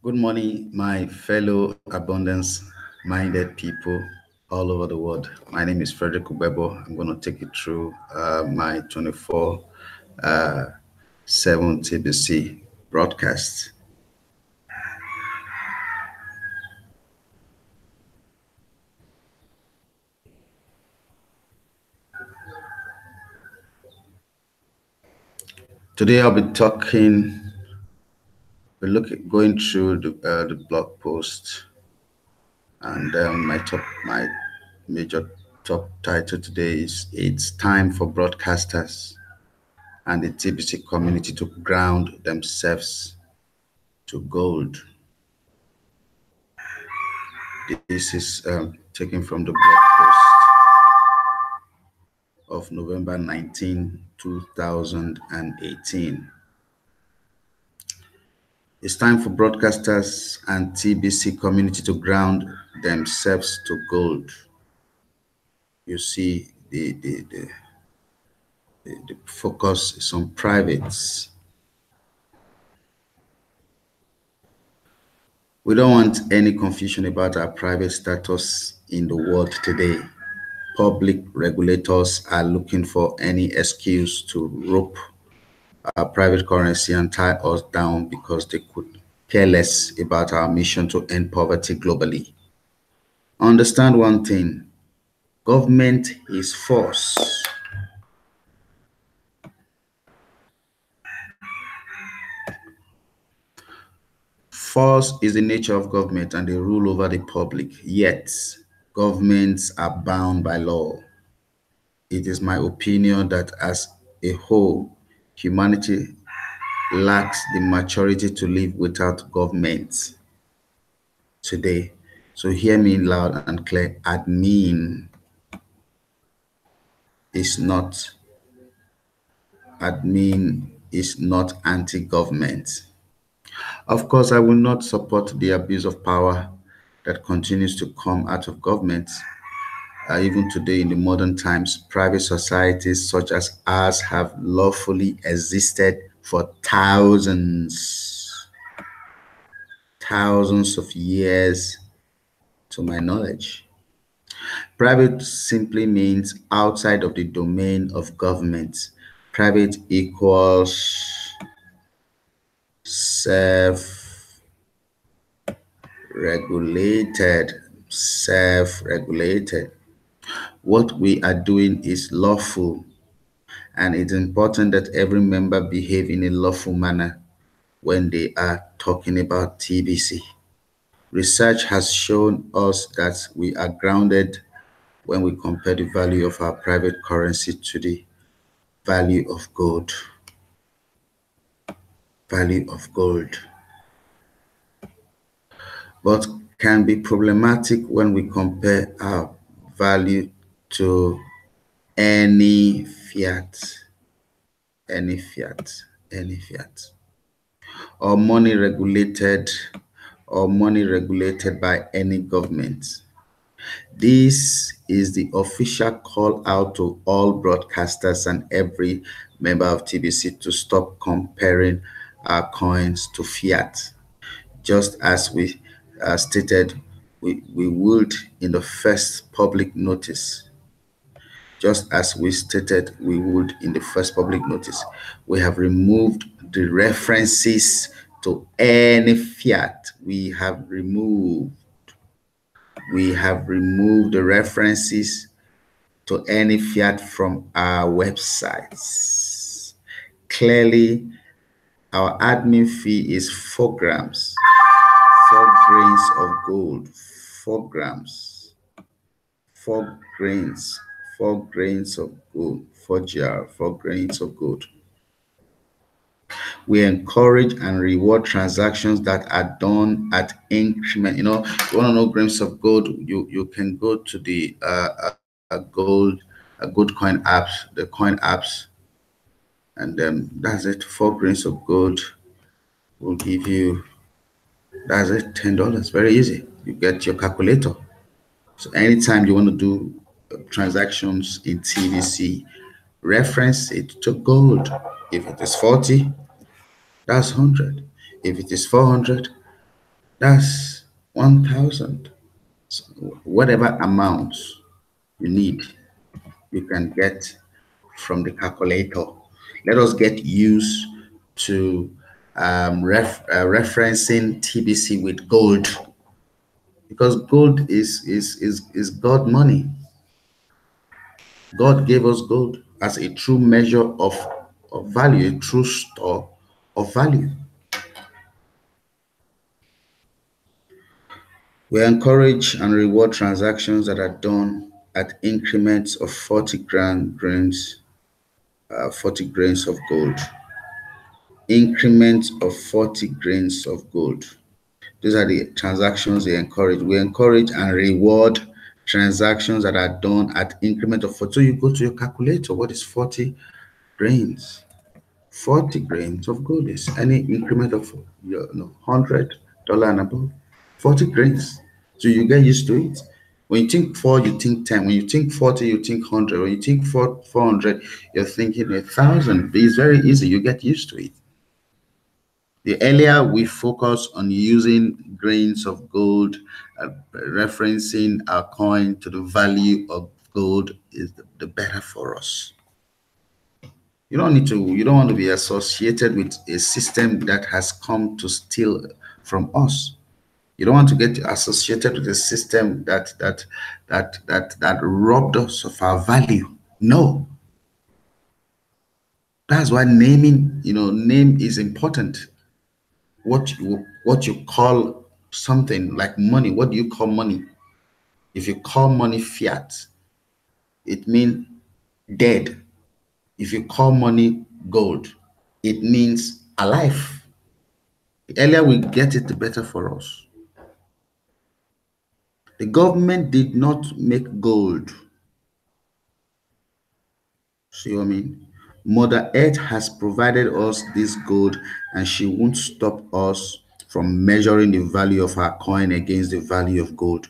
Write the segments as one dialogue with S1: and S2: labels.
S1: Good morning, my fellow abundance-minded people all over the world. My name is Frederick Ubebo. I'm going to take you through my 24/7 TBC broadcast. Today I'll be going through the blog post, and my major top title today is "It's Time for Broadcasters and the TBC Community to Ground Themselves to Gold." This is taken from the blog post of November 19, 2018. It's time for broadcasters and TBC community to ground themselves to gold. You see, the focus is on privates. We don't want any confusion about our private status in the world today. Public regulators are looking for any excuse to rope our private currency and tie us down because they could care less about our mission to end poverty globally. Understand one thing: government is force. Force is the nature of government and they rule over the public, yet governments are bound by law. It is my opinion that as a whole, humanity lacks the maturity to live without government today. So hear me loud and clear. Admin is not anti-government. Of course, I will not support the abuse of power that continues to come out of government. Even today in the modern times, private societies such as ours have lawfully existed for thousands of years to my knowledge. Private simply means outside of the domain of government. Private equals self-regulated. What we are doing is lawful, and it's important that every member behave in a lawful manner when they are talking about TBC. Research has shown us that we are grounded when we compare the value of our private currency to the value of gold. But can be problematic when we compare our value to any fiat, or money regulated by any government. This is the official call out to all broadcasters and every member of TBC to stop comparing our coins to fiat. Just as we stated we would in the first public notice. We have removed the references to any fiat. We have removed the references to any fiat from our websites. Clearly, our admin fee is 4 grams, 4 grains of gold, 4 grams, 4 grains of gold, 4 GR, 4 grains of gold. We encourage and reward transactions that are done at increment. You know, if you want to know grams of gold, you can go to the gold coin apps, the coin apps, and that's it. 4 grains of gold will give you, that's it, $10. Very easy. You get your calculator. So anytime you want to do transactions in TBC, reference it to gold. If it is 40, that's 100. If it is 400, That's 1,000. So whatever amount you need, you can get from the calculator. Let us get used to referencing TBC with gold, because gold is God money. God gave us gold as a true measure of value, a true store of value. We encourage and reward transactions that are done at increments of 40 grains of gold. Increments of 40 grains of gold. These are the transactions we encourage. We encourage and reward transactions that are done at increment of 40. So you go to your calculator, what is 40 grains? 40 grains of gold is any increment of $100 and above. 40 grains. So you get used to it. When you think four, you think 10. When you think 40, you think 100. When you think 400, you're thinking 1,000. It's very easy. You get used to it. The earlier we focus on using grains of gold, referencing our coin to the value of gold, is the better for us. You don't want to be associated with a system that has come to steal from us. You don't want to get associated with a system that robbed us of our value. No. That's why naming, name is important. What you call something like money, what do you call money? If you call money fiat, it means dead. If you call money gold, it means alive. The earlier we get it, the better for us. The government did not make gold. See what I mean? Mother Earth has provided us this gold, and she won't stop us from measuring the value of our coin against the value of gold.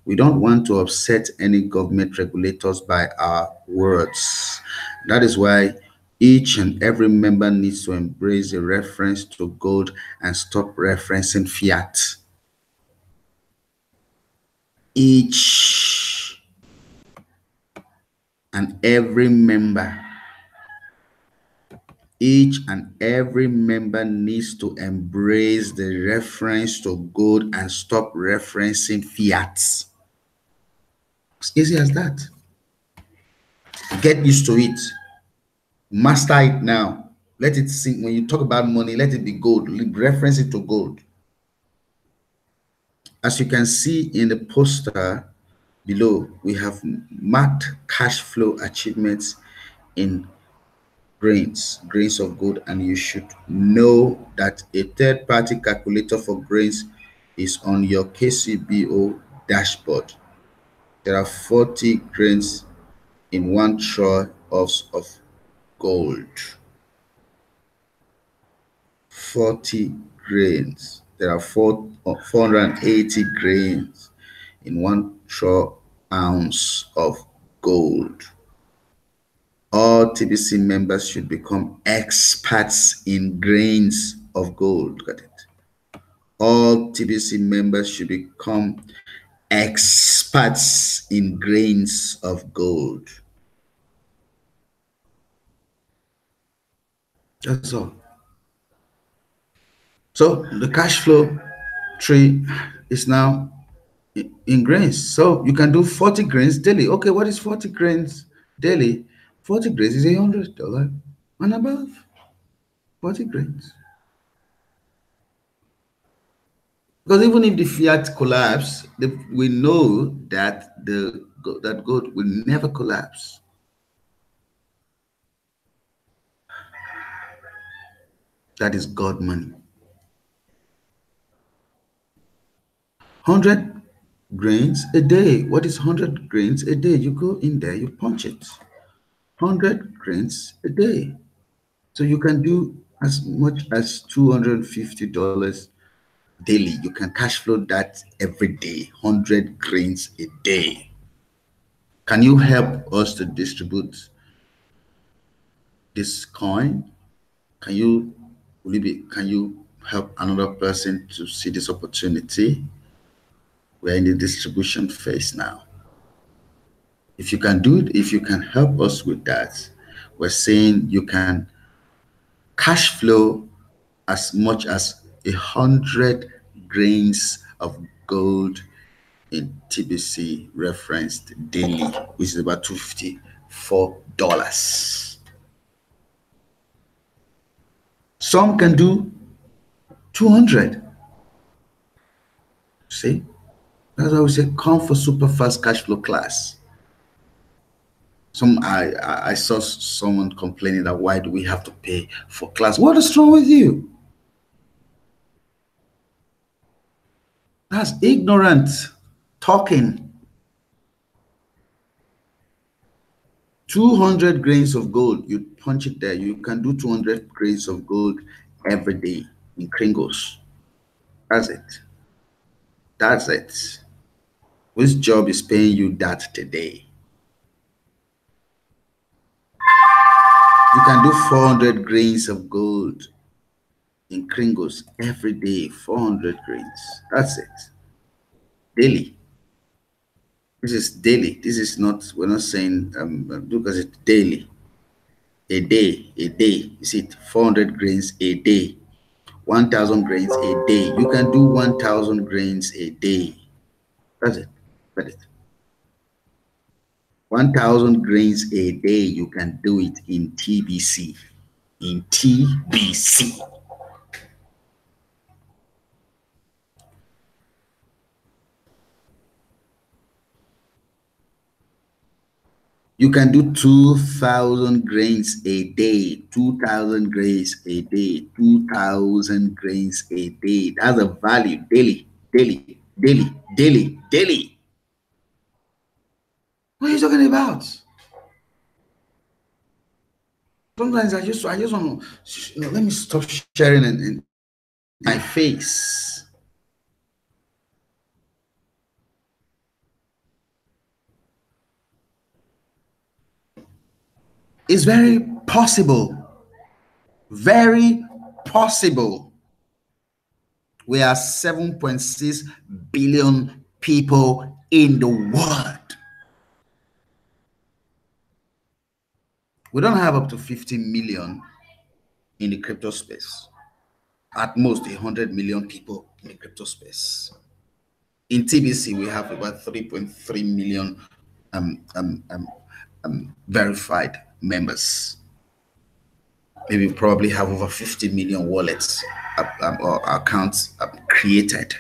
S1: We don't want to upset any government regulators by our words. That is why each and every member needs to embrace the reference to gold and stop referencing fiat. Each and every member Each and every member needs to embrace the reference to gold and stop referencing fiat. It's easy as that. Get used to it. Master it now. Let it sink. When you talk about money, let it be gold. Reference it to gold. As you can see in the poster below, we have marked cash flow achievements in grains of gold, and you should know that a third-party calculator for grains is on your KCBO dashboard. There are 40 grains in 1 troy of gold. 40 grains. There are 480 grains in 1 troy ounce of gold. All TBC members should become experts in grains of gold. Got it? All TBC members should become experts in grains of gold. That's all. So the cash flow tree is now in grains. So you can do 40 grains daily. Okay, what is 40 grains daily? 40 grains is $100 and above. 40 grains. Because even if the fiat collapse, we know that that gold will never collapse. That is God money. 100 grains a day. What is 100 grains a day? You go in there, you punch it. 100 grains a day. So you can do as much as $250 daily. You can cash flow that every day. 100 grains a day. Can you help us to distribute this coin? Can you help another person to see this opportunity. We're in the distribution phase now. If you can do it, if you can help us with that, we're saying you can cash flow as much as 100 grains of gold in TBC referenced daily, which is about $254. Some can do 200. See, that's why we say come for super fast cash flow class. I saw someone complaining that why do we have to pay for class? What is wrong with you? That's ignorant talking. 200 grains of gold, you punch it there. You can do 200 grains of gold every day in Kringles. That's it. That's it. Which job is paying you that today? You can do 400 grains of gold in Kringles every day. 400 grains. That's it. Daily. This is daily. This is not, we're not saying, because it's daily. A day, a day. You see it, 400 grains a day. 1,000 grains a day. You can do 1,000 grains a day. That's it. That's it. 1,000 grains a day. You can do it in TBC. In TBC. You can do 2,000 grains a day, 2,000 grains a day, 2,000 grains a day. That's a value daily, daily, daily, daily, daily. What are you talking about? Sometimes I just want to, let me stop sharing in my face. It's very possible. Very possible. We are 7.6 billion people in the world. We don't have up to 50 million in the crypto space. At most 100 million people in the crypto space. In TBC, we have about 3.3 million verified members. Maybe probably have over 50 million wallets or accounts created.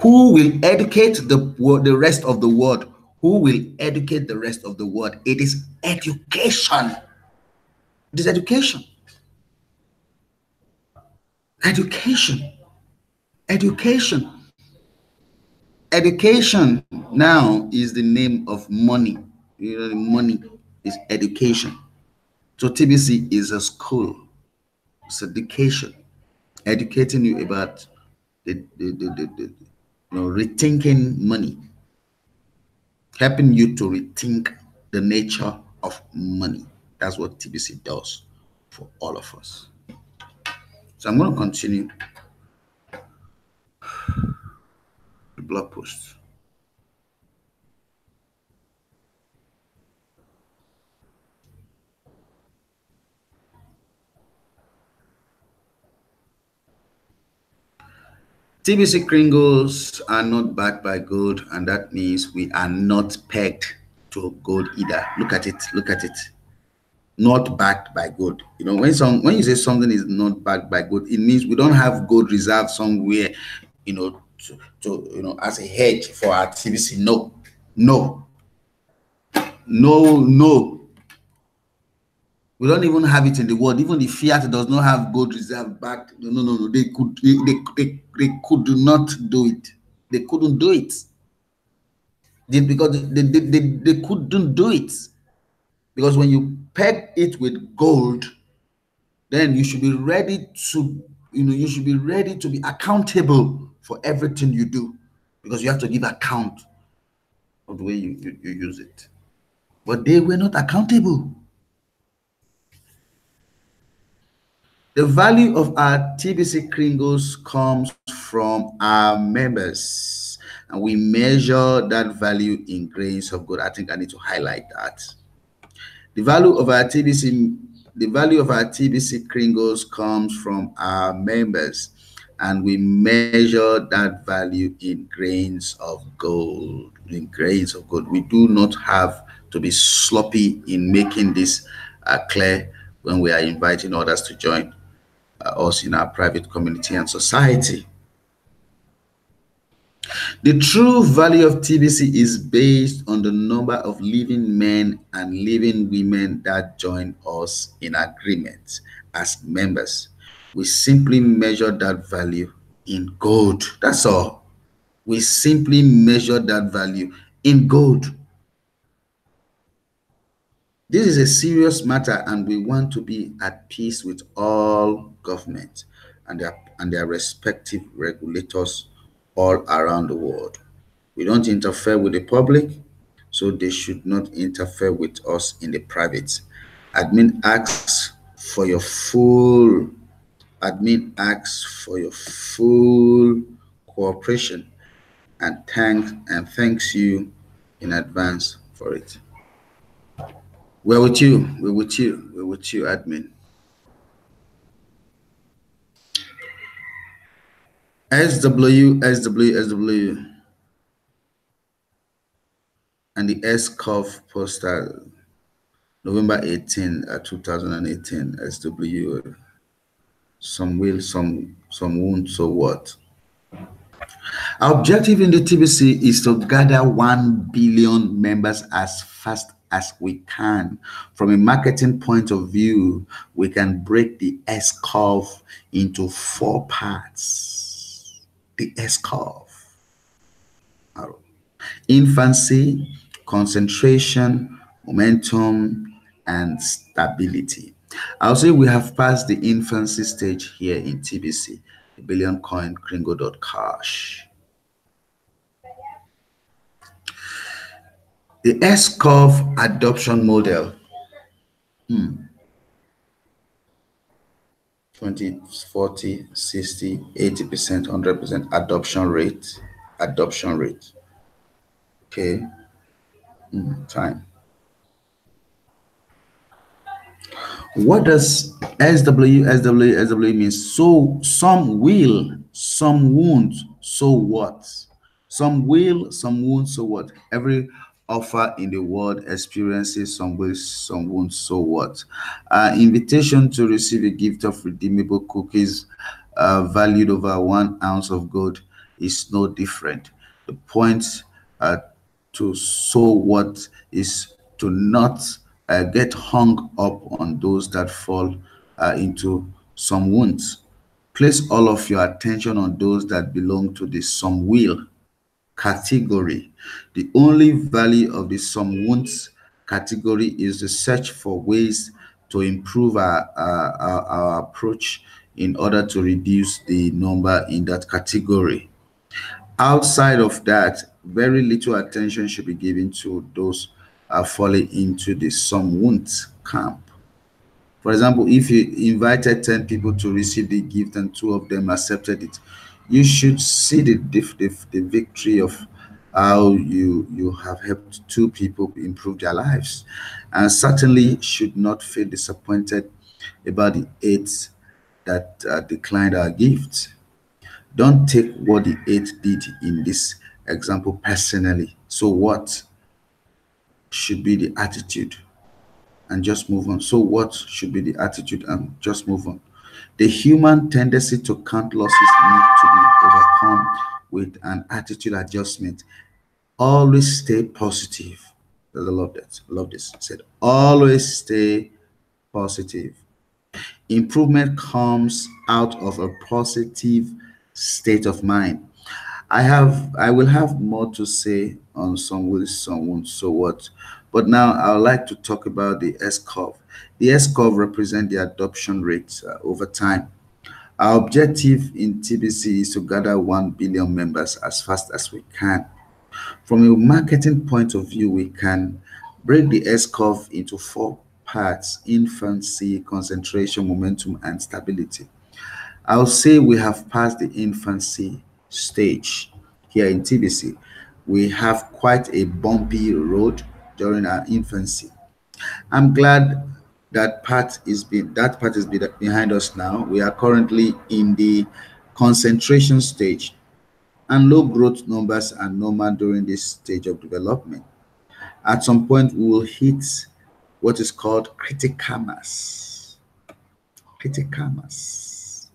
S1: Who will educate the rest of the world? Who will educate the rest of the world? It is education. It is education. Education. Education. Education now is the name of money. You know, the money is education. So TBC is a school. It's education. Educating you about the rethinking money. Helping you to rethink the nature of money. That's what TBC does for all of us. So I'm going to continue the blog post. TBC Kringles are not backed by gold, and that means we are not pegged to gold either. Look at it. Look at it. Not backed by gold. You know, when you say something is not backed by gold, it means we don't have gold reserve somewhere, to as a hedge for our TBC. No, no, no, no. We don't even have it in the world. Even the fiat does not have gold reserve backed. No, no, no, no. They could not do it. They couldn't do it. Because they couldn't do it. Because when you peg it with gold, then you should be ready to, you should be ready to be accountable for everything you do. Because you have to give account of the way you use it. But they were not accountable. The value of our TBC Kringles comes from our members, and we measure that value in grains of gold. I think I need to highlight that. The value of our TBC, the value of our TBC Kringles comes from our members, and we measure that value in grains of gold. In grains of gold, we do not have to be sloppy in making this clear when we are inviting others to join us in our private community and society. The true value of TBC is based on the number of living men and living women that join us in agreement as members. We simply measure that value in gold. That's all. We simply measure that value in gold. This is a serious matter, and we want to be at peace with all governments and their respective regulators all around the world. We don't interfere with the public, so they should not interfere with us in the private. Admin asks for your full admin asks for your full cooperation and thanks you in advance for it. We're with you. We're with you. We're with you, admin. SW, and the S curve postal November 18, 2018, SW. Some will, some won't, so what? Our objective in the TBC is to gather 1 billion members as fast as we can. From a marketing point of view, we can break the S curve into 4 parts. The S curve: infancy, concentration, momentum, and stability. I'll say we have passed the infancy stage here in TBC, the billion coin Cash. The S curve adoption model: 20, 40, 60, 80%, 100% adoption rate. Adoption rate. Okay. Time. What does SW means? So some will, some won't, so what? Some will, some won't, so what? Every offer in the world experiences some will, some won't, so what? Invitation to receive a gift of redeemable cookies valued over 1 ounce of gold is no different. The point uh, to so what is to not get hung up on those that fall into some wounds. Place all of your attention on those that belong to the some will category. The only value of the some wounds category is the search for ways to improve our approach in order to reduce the number in that category. Outside of that, very little attention should be given to those falling into the some wounds camp. For example, if you invited 10 people to receive the gift and 2 of them accepted it, you should see the victory of how you have helped 2 people improve their lives, and certainly should not feel disappointed about the 8 that declined our gift. Don't take what the 8 did in this example personally. So what should be the attitude? And just move on. So what should be the attitude and just move on? The human tendency to count losses need to be overcome with an attitude adjustment. Always stay positive. I love that. I love this. It said always stay positive. Improvement comes out of a positive state of mind. I will have more to say on some will, some won't, so what. But now I would like to talk about the S curve. The S curve represents the adoption rate over time. Our objective in TBC is to gather 1 billion members as fast as we can. From a marketing point of view, we can break the S curve into 4 parts: infancy, concentration, momentum, and stability. I'll say we have passed the infancy stage here in TBC. We have quite a bumpy road during our infancy. I'm glad that part is behind us now. We are currently in the concentration stage, and low growth numbers are normal during this stage of development. At some point, we will hit what is called critical mass. Critical mass.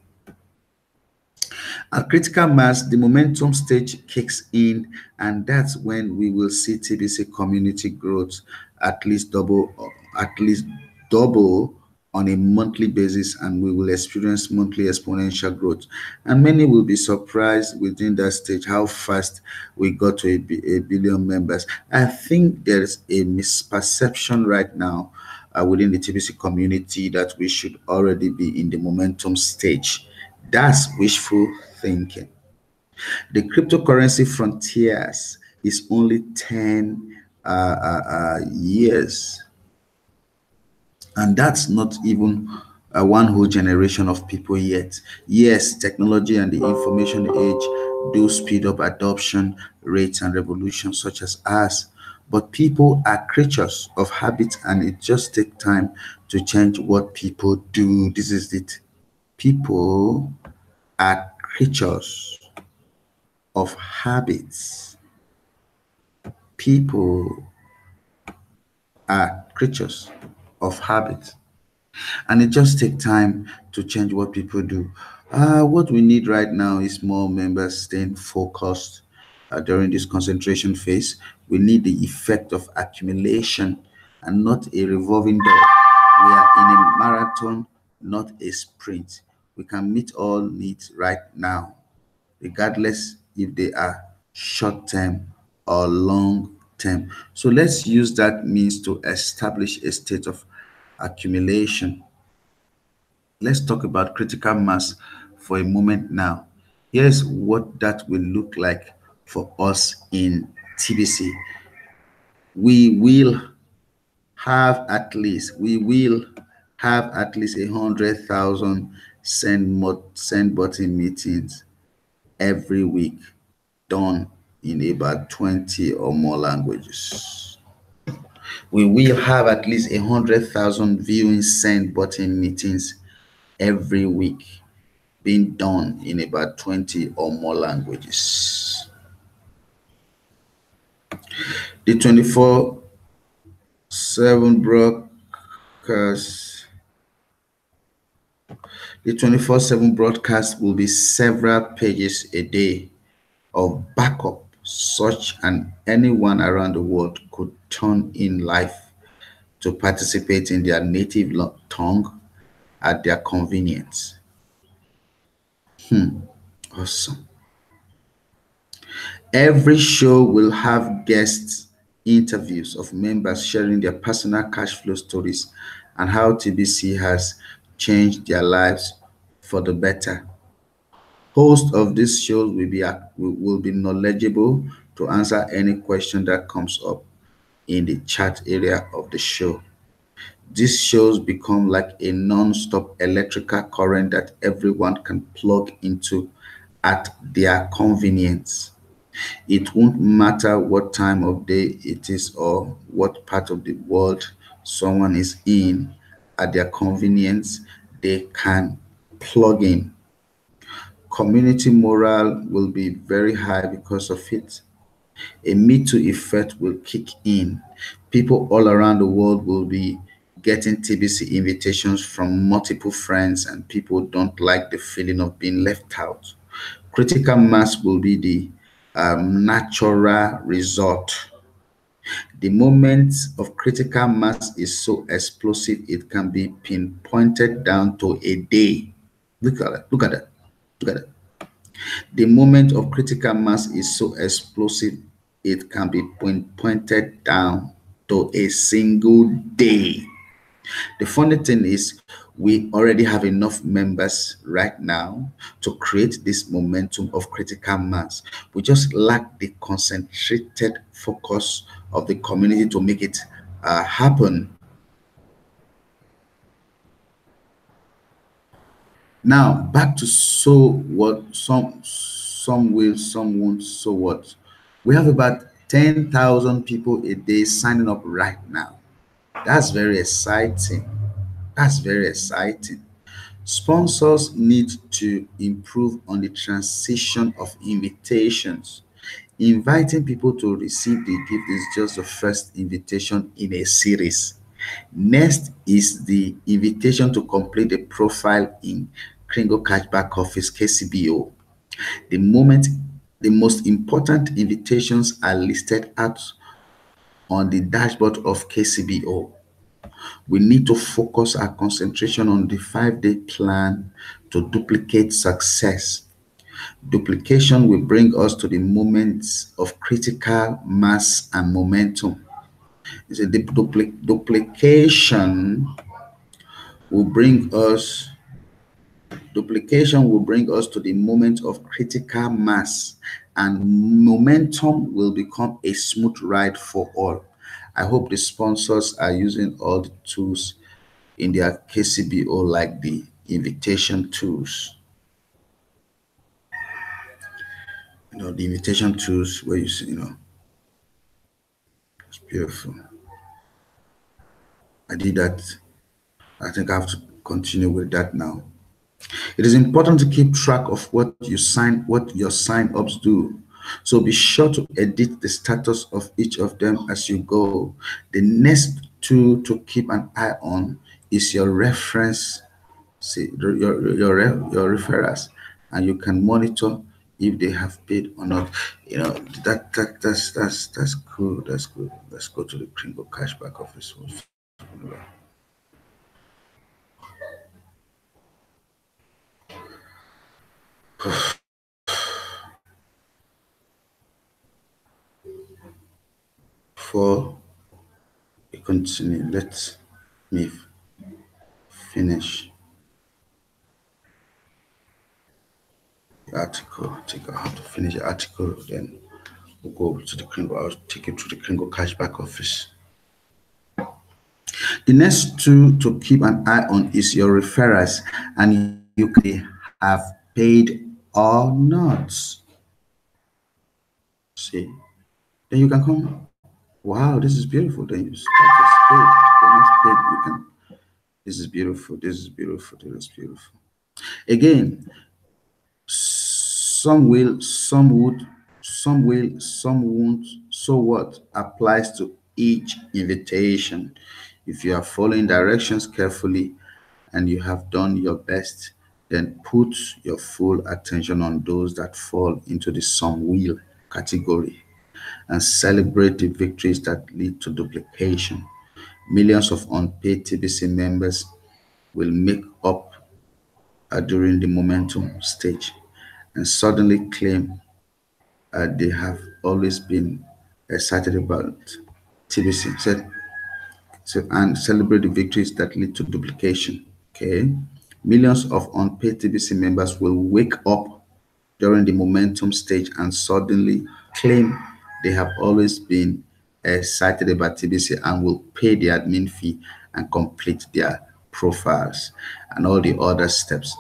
S1: At critical mass, the momentum stage kicks in, and that's when we will see TBC community growth at least double, at least double on a monthly basis, and we will experience monthly exponential growth. And many will be surprised within that stage how fast we got to a billion members. I think there's a misperception right now within the TBC community that we should already be in the momentum stage. That's wishful thinking. The cryptocurrency frontiers is only 10 years, and that's not even one whole generation of people yet. Yes, technology and the information age do speed up adoption rates and revolutions such as ours, but people are creatures of habit, and it just takes time to change what people do. This is it. People are creatures of habits. People are creatures of habits, and it just takes time to change what people do. What we need right now is more members staying focused during this concentration phase. We need the effect of accumulation and not a revolving door. We are in a marathon, not a sprint. We can meet all needs right now, regardless if they are short term or long term. So let's use that means to establish a state of accumulation. Let's talk about critical mass for a moment now. Here's what that will look like for us in TBC. We will we will have at least 100,000 send button meetings every week, done in about 20 or more languages. We will have at least 100,000 viewing send button meetings every week, being done in about 20 or more languages. The 24/7 broadcast the 24/7 broadcast will be several pages a day of backup, such and anyone around the world could turn in live to participate in their native tongue at their convenience. Awesome. Every show will have guest interviews of members sharing their personal cash flow stories and how TBC has changed their lives for the better. Host of these shows will be knowledgeable to answer any question that comes up in the chat area of the show. These shows become like a non-stop electrical current that everyone can plug into at their convenience. It won't matter what time of day it is or what part of the world someone is in. At their convenience, they can plug in. Community morale will be very high because of it. A Me Too effect will kick in. People all around the world will be getting TBC invitations from multiple friends, and people don't like the feeling of being left out. Critical mass will be the natural result. The moment of critical mass is so explosive, it can be pinpointed down to a day. Look at that. Look at that. Look at that. The moment of critical mass is so explosive, it can be pointed down to a single day. The funny thing is, we already have enough members right now to create this momentum of critical mass. We just lack the concentrated focus of the community to make it happen. Now back to so what, some will, some won't, so what. We have about 10,000 people a day signing up right now. That's very exciting. That's very exciting. Sponsors need to improve on the transition of invitations. Inviting people to receive the gift is just the first invitation in a series. Next is the invitation to complete a profile in Kringle Cashback Office KCBO. The moment the most important invitations are listed out on the dashboard of KCBO. We need to focus our concentration on the 5-day plan to duplicate success. Duplication will bring us to the moments of critical mass and momentum. It's a will bring us duplication will bring us to the moment of critical mass, and momentum will become a smooth ride for all. I hope the sponsors are using all the tools in their KCBO, like the invitation tools. The invitation tools where you see, it's beautiful. I did that. I think I have to continue with that now. It is important to keep track of what your sign-ups do. So be sure to edit the status of each of them as you go. The next tool to keep an eye on is your reference, see your referrals, and you can monitor if they have paid or not. That's cool. That's good. Let's go to the Kringle Cashback Office for we continue. Let me finish the article. I have to finish the article, then we'll go to the Kringle. I'll take you to the Kringle Cashback Office. The next two to keep an eye on is your referrals, and you can have paid or not. See, then you can come. Wow, this is beautiful. Then you start to paid. They're not paid. You can. This is beautiful. This is beautiful. This is beautiful. Again, some will, some would, some will, some won't. So what applies to each invitation? If you are following directions carefully and you have done your best, then put your full attention on those that fall into the some will category and celebrate the victories that lead to duplication. Millions of unpaid TBC members will make up during the momentum stage and suddenly claim they have always been excited about TBC. And celebrate the victories that lead to duplication. Okay. Millions of unpaid TBC members will wake up during the momentum stage and suddenly claim they have always been excited about TBC and will pay the admin fee and complete their profiles and all the other steps.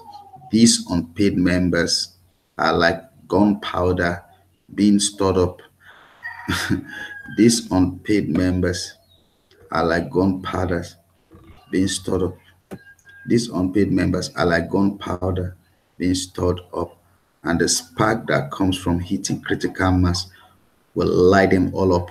S1: These unpaid members are like gunpowder being stored up. These unpaid members are like gunpowder being stored up. These unpaid members are like gunpowder being stored up, and the spark that comes from hitting critical mass will light them all up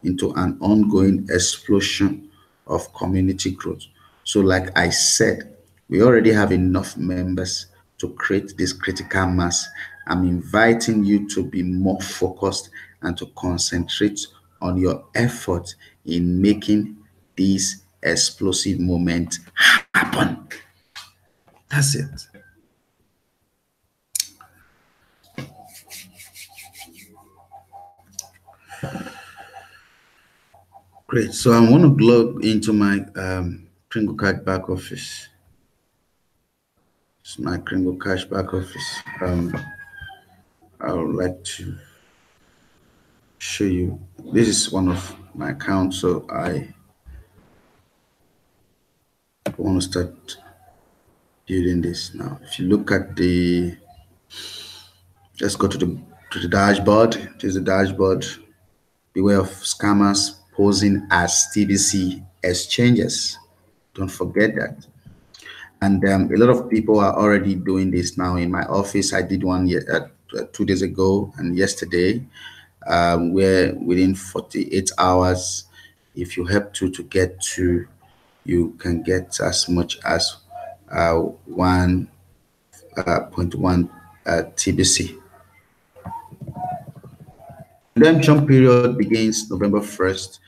S1: into an ongoing explosion of community growth. So, like I said, we already have enough members to create this critical mass. I'm inviting you to be more focused and to concentrate on your effort in making this explosive moment happen. That's it. Great. So I want to log into my Kringle Card back office. It's my Kringle Cash back office. I would like to show you. This is one of my accounts, so I want to start building this now. If you look at the, let's go to the dashboard. This is the dashboard. Beware of scammers posing as TBC exchanges. Don't forget that. And a lot of people are already doing this now. In my office, I did one 2 days ago and yesterday, where within 48 hours, if you help to get to, you can get as much as 1.1 TBC. Redemption period begins November 1st.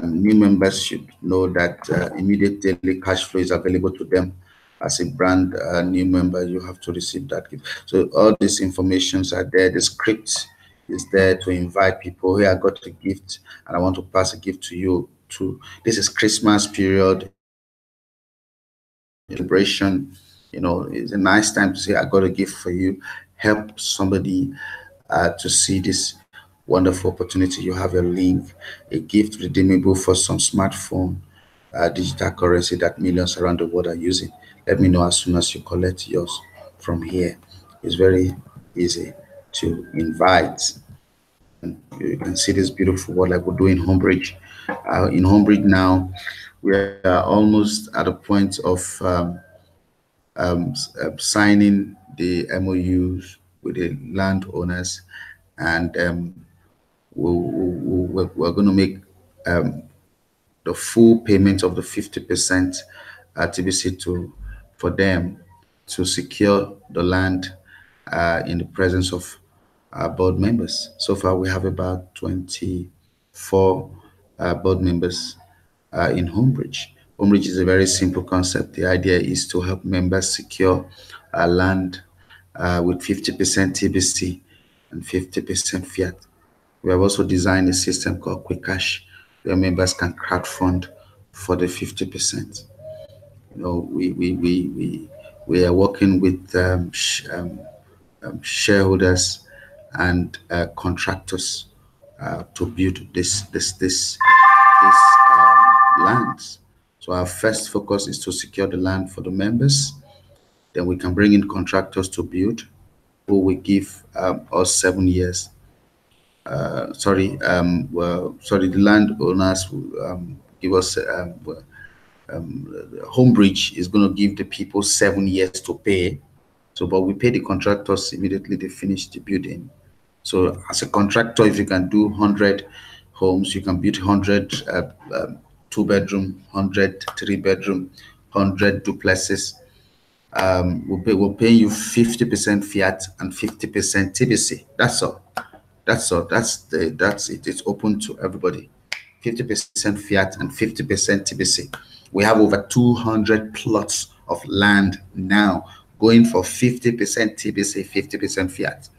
S1: New members should know that immediate daily cash flow is available to them. As a brand new member, you have to receive that gift. So all these informations are there. The script is there to invite people. Hey, I got a gift and I want to pass a gift to you too. This is Christmas period, celebration. It's a nice time to say, I got a gift for you. Help somebody to see this wonderful opportunity. You have a link, a gift redeemable for some smartphone, digital currency that millions around the world are using. Let me know as soon as you collect yours from here. It's very easy to invite. You can see this beautiful world like we do in Homebridge. In Homebridge now, we are almost at a point of signing the MOUs with the landowners, and we're going to make the full payment of the 50% TBC for them to secure the land in the presence of board members. So far, we have about 24 board members in Homebridge. Homebridge is a very simple concept. The idea is to help members secure land with 50% TBC and 50% fiat. We have also designed a system called Quick Cash, where members can crowdfund for the 50%. We are working with shareholders and contractors to build this lands. So our first focus is to secure the land for the members. Then we can bring in contractors to build, who will give us 7 years. The landowners will give us. Homebridge is going to give the people 7 years to pay. So, but we pay the contractors immediately they finish the building. So, as a contractor, if you can do 100 homes, you can build 100 two-bedroom, 100 three-bedroom, 100 duplexes. We'll pay you 50% fiat and 50% TBC. That's all. That's all. That's it. It's open to everybody. 50% fiat and 50% TBC. We have over 200 plots of land now going for 50% TBC, 50% fiat.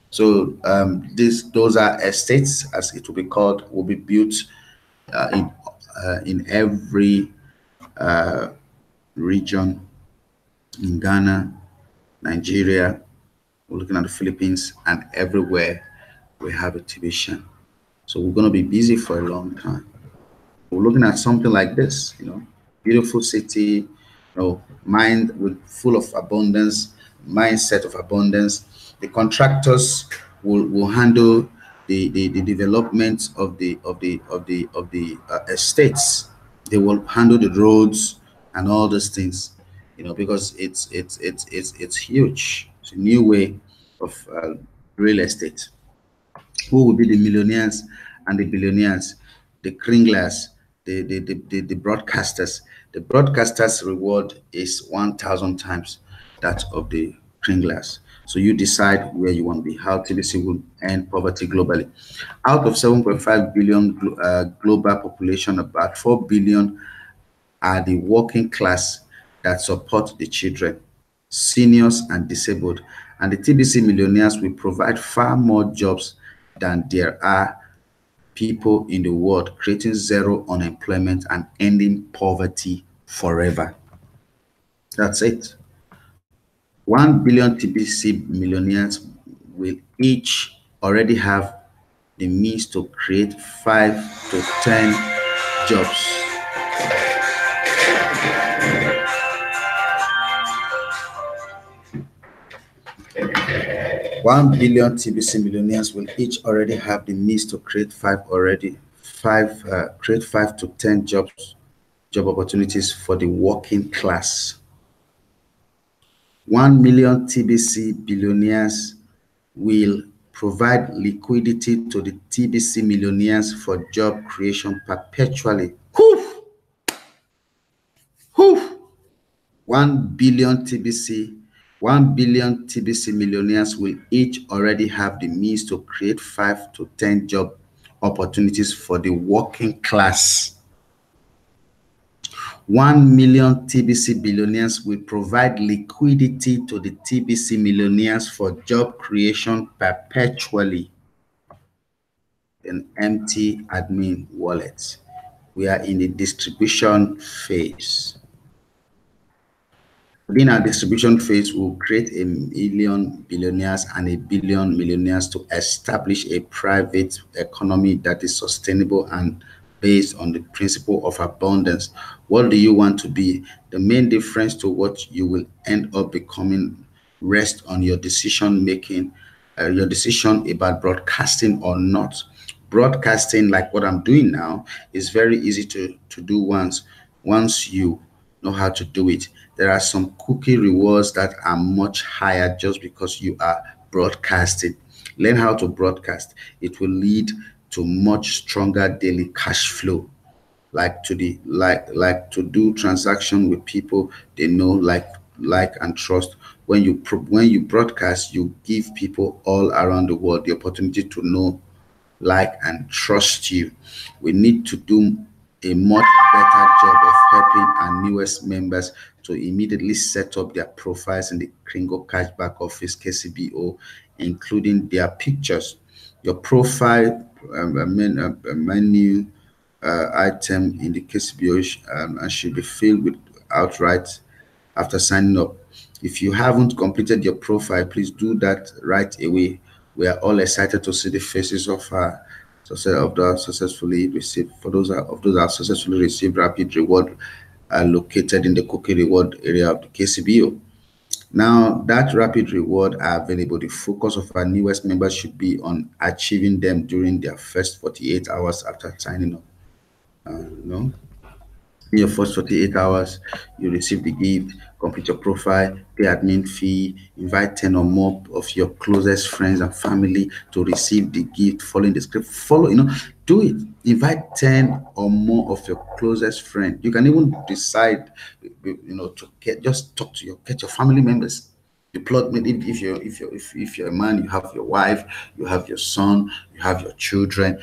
S1: So those are estates, as it will be called, will be built in every region in Ghana, Nigeria. We're looking at the Philippines, and everywhere we have a TBC. So we're going to be busy for a long time. We're looking at something like this, beautiful city, mind with full of abundance, mindset of abundance. The contractors will handle the development of the estates. They will handle the roads and all those things, because it's huge. It's a new way of real estate. Who will be the millionaires and the billionaires, the kringlers, the broadcasters? The broadcasters' reward is 1,000 times that of the kringlers. So you decide where you want to be, how TBC will end poverty globally. Out of 7.5 billion global population, about 4 billion are the working class that support the children, seniors, and disabled. And the TBC millionaires will provide far more jobs than there are people in the world, creating zero unemployment and ending poverty forever. That's it. 1 billion TBC millionaires will each already have the means to create 5 to 10 jobs. 1 billion TBC millionaires will each already have the means to create 5 to 10 job opportunities for the working class. 1 million TBC billionaires will provide liquidity to the TBC millionaires for job creation perpetually. Whew, whew. 1 billion TBC, 1 billion TBC millionaires will each already have the means to create 5 to 10 job opportunities for the working class. 1 million TBC billionaires will provide liquidity to the TBC millionaires for job creation perpetually. An empty admin wallet. We are in the distribution phase. Within our distribution phase, we'll create a million billionaires and a billion millionaires to establish a private economy that is sustainable and based on the principle of abundance. What do you want to be? The main difference to what you will end up becoming rests on your decision making, your decision about broadcasting or not. Broadcasting, like what I'm doing now, is very easy to do once you know how to do it. There are some cookie rewards that are much higher just because you are broadcasting. Learn how to broadcast. It will lead to much stronger daily cash flow. Like to do transaction with people they know, like and trust. When you broadcast, you give people all around the world the opportunity to know, like, and trust you. We need to do a much better job of helping our newest members to immediately set up their profiles in the Kringo Cashback Office KCBO, including their pictures. Your profile menu item in the KCBO and should be filled with outright after signing up. If you haven't completed your profile, please do that right away. We are all excited to see the faces of our of the successfully received for those of those that successfully received rapid reward are located in the cookie reward area of the KCBO. Now that rapid reward are available, the focus of our newest members should be on achieving them during their first 48 hours after signing up. You know, in your first 48 hours, you receive the gift, complete your profile, pay admin fee, invite 10 or more of your closest friends and family to receive the gift, following the script. Do it. Invite 10 or more of your closest friends. You can even decide, to just talk to get your family members. You plug if you're a man, you have your wife, you have your son, you have your children,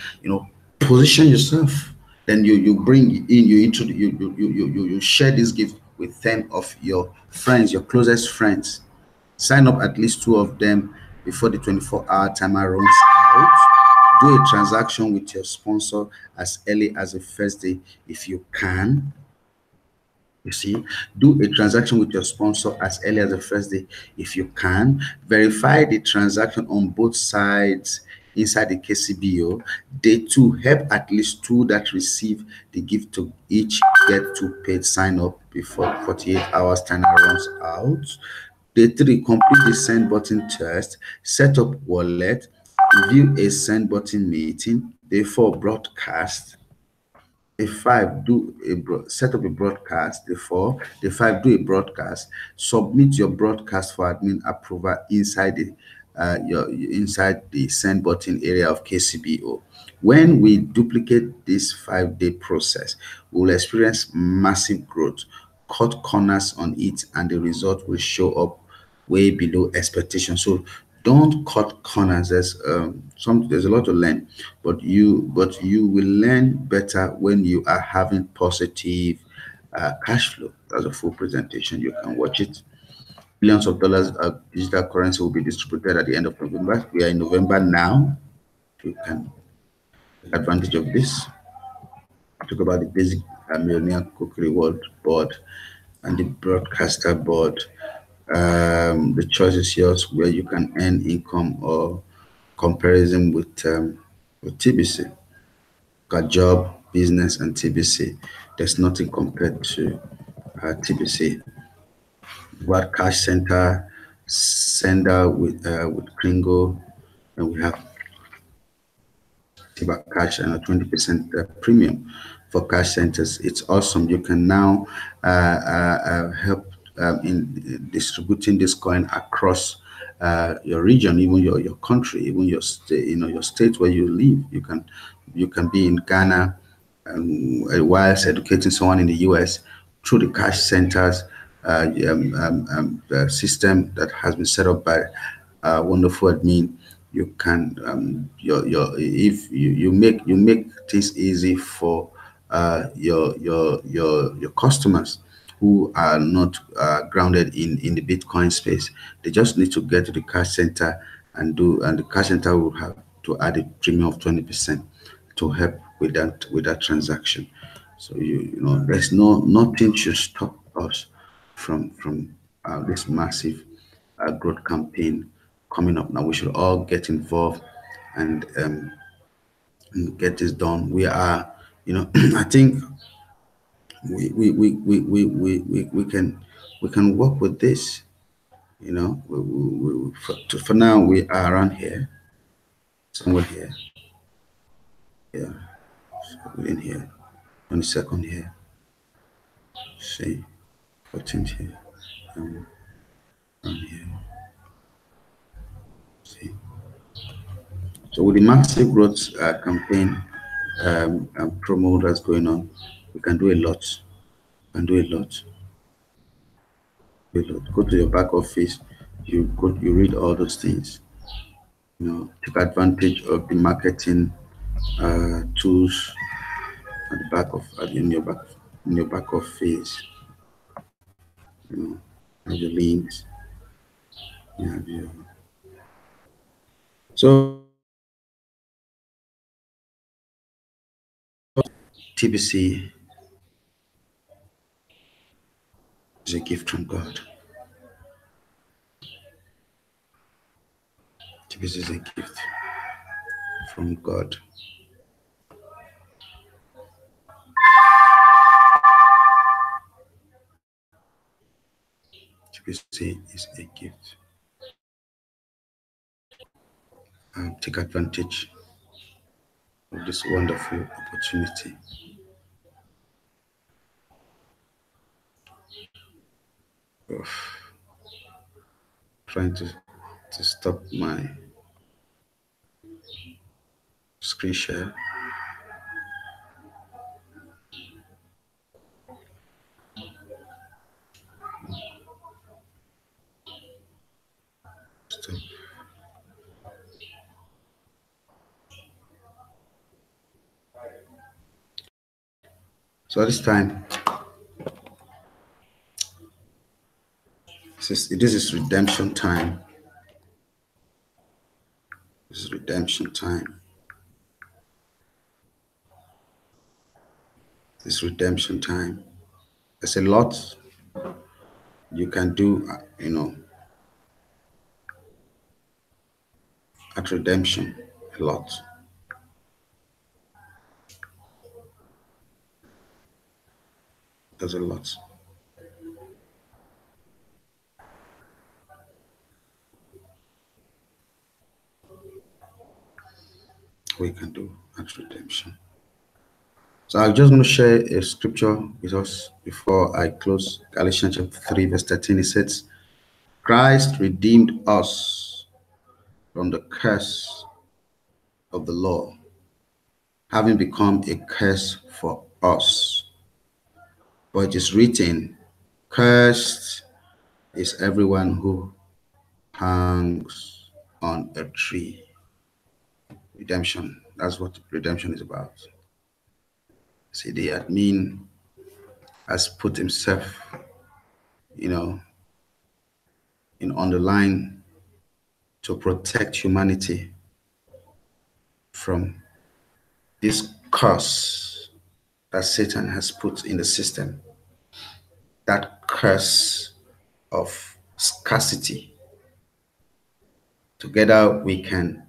S1: position yourself. Then you bring in you into you share this gift with 10 of your friends, your closest friends. Sign up at least 2 of them before the 24-hour timer runs out. Do a transaction with your sponsor as early as the first day if you can. You see, do a transaction with your sponsor as early as the first day if you can. Verify the transaction on both sides inside the KCBO. Day 2, help at least 2 that receive the gift to each get 2 paid sign up before 48 hours timer runs out. Day 3, complete the send button test, set up wallet, review a send button meeting. Day 4, broadcast. Day 5, set up a broadcast. Day 5, do a broadcast. Submit your broadcast for admin approval inside the send button area of KCBO. When we duplicate this 5-day process, we will experience massive growth, cut corners on it, and the result will show up way below expectation. So don't cut corners. There's a lot to learn, but you will learn better when you are having positive cash flow. That's a full presentation. You can watch it. Billions of dollars of digital currency will be distributed at the end of November. We are in November now. You can take advantage of this. Talk about the basic millionaire cookie reward board and the broadcaster board. The choice is yours, where you can earn income or comparison with TBC. Got job, business, and TBC. There's nothing compared to TBC. What cash center, sender with Kringle, and we have Tiba Cash and a 20% premium for cash centers. It's awesome. You can now help in distributing this coin across your region, even your country, even your state, your state where you live. You can be in Ghana whilst educating someone in the US through the cash centers system that has been set up by wonderful admin. You can your if you make things easy for your customers who are not grounded in the Bitcoin space. They just need to get to the cash center and the cash center will have to add a premium of 20% to help with that transaction. So there's nothing should stop us from this massive growth campaign coming up now. We should all get involved and get this done. We are, I think we can work with this. For now we are around here, somewhere here, yeah, within here, 22nd here, see, 14th here, around here, see. So with the massive growth campaign and promo that's going on, we can do a lot. We can do a lot. Go to your back office. You read all those things. Take advantage of the marketing tools at the back of in your back office. Have your links. You have your so TBC is a gift from God. TBC is a gift from God. TBC is a gift. Take advantage of this wonderful opportunity. Of trying to stop my screen share. Stop. So this time, this is redemption time. This is redemption time. This is redemption time. There's a lot you can do, at redemption. A lot. There's a lot we can do at redemption. So I'm just going to share a scripture with us before I close. Galatians chapter 3, verse 13. It says, Christ redeemed us from the curse of the law, having become a curse for us. For it is written, Cursed is everyone who hangs on a tree. Redemption. That's what redemption is about. See, the admin has put himself, on the line to protect humanity from this curse that Satan has put in the system. That curse of scarcity. Together we can,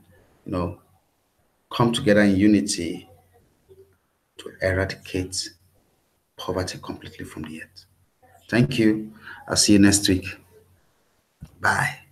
S1: come together in unity to eradicate poverty completely from the earth. Thank you. I'll see you next week. Bye.